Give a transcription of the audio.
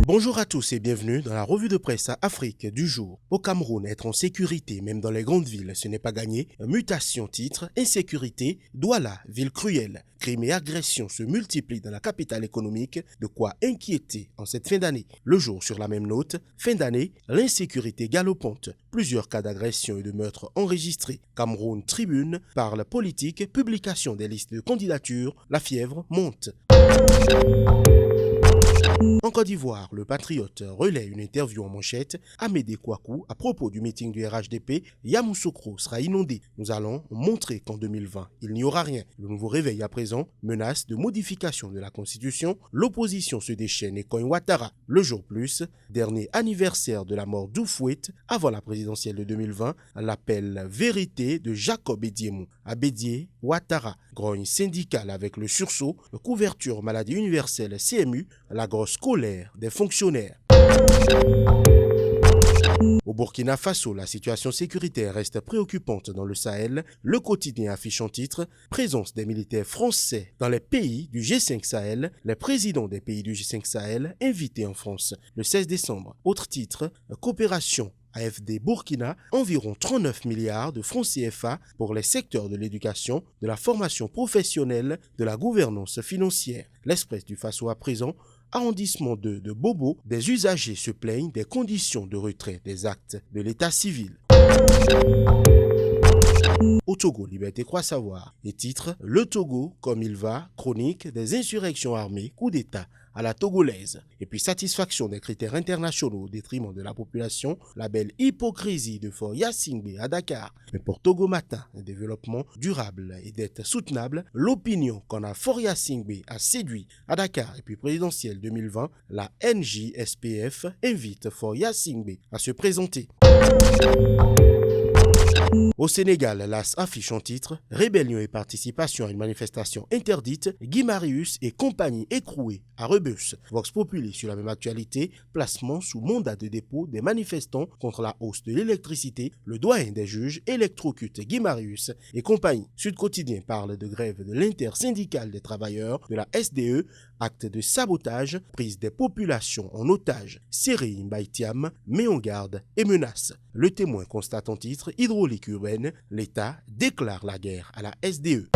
Bonjour à tous et bienvenue dans la revue de presse à Afrique du jour. Au Cameroun, être en sécurité, même dans les grandes villes, ce n'est pas gagné. Mutation titre, insécurité, Douala, ville cruelle. Crimes et agressions se multiplient dans la capitale économique, de quoi inquiéter en cette fin d'année. Le jour sur la même note, fin d'année, l'insécurité galopante. Plusieurs cas d'agression et de meurtres enregistrés. Cameroun Tribune parle politique, publication des listes de candidatures, la fièvre monte. En Côte d'Ivoire, le Patriote relaie une interview en manchette. Amédée Kouakou, à propos du meeting du RHDP, Yamoussoukro sera inondé. Nous allons montrer qu'en 2020, il n'y aura rien. Le nouveau réveil à présent menace de modification de la Constitution. L'opposition se déchaîne et cogne Ouattara. Le jour plus, dernier anniversaire de la mort d'Oufouet, avant la présidentielle de 2020, l'appel vérité de Jacob Ediemou à Bédié, Ouattara. Grogne syndicale avec le sursaut, couverture maladie universelle CMU, la grosse colère des fonctionnaires. Au Burkina Faso, la situation sécuritaire reste préoccupante dans le Sahel. Le quotidien affiche en titre « Présence des militaires français dans les pays du G5 Sahel ». Les présidents des pays du G5 Sahel invités en France le 16 décembre. Autre titre « Coopération ». AFD Burkina, environ 39 milliards de francs CFA pour les secteurs de l'éducation, de la formation professionnelle, de la gouvernance financière. L'Express du Faso à présent, arrondissement de Bobo, des usagers se plaignent des conditions de retrait des actes de l'état civil. Au Togo, Liberté croit savoir. Et titre, le Togo, comme il va, chronique des insurrections armées, coup d'État à la togolaise. Et puis satisfaction des critères internationaux au détriment de la population, la belle hypocrisie de Fort Yassingbe à Dakar. Mais pour Togo Matin, un développement durable et d'être soutenable, l'opinion qu'on a Fort Yassingbe a séduit à Dakar et puis présidentielle 2020, la NJSPF invite Fort Yassingbe à se présenter. Au Sénégal, l'AS affiche en titre « Rébellion et participation à une manifestation interdite, Guy Marius et compagnie écrouée à Rebus ». Vox Populi sur la même actualité, placement sous mandat de dépôt des manifestants contre la hausse de l'électricité, le doyen des juges électrocute Guy Marius et compagnie. Sud Quotidien parle de grève de l'intersyndicale des travailleurs de la SDE, acte de sabotage, prise des populations en otage. Seri Mbaïtiam met en garde et menace. Le Témoin constate en titre « Hydraulique urbaine, l'État déclare la guerre à la SDE ».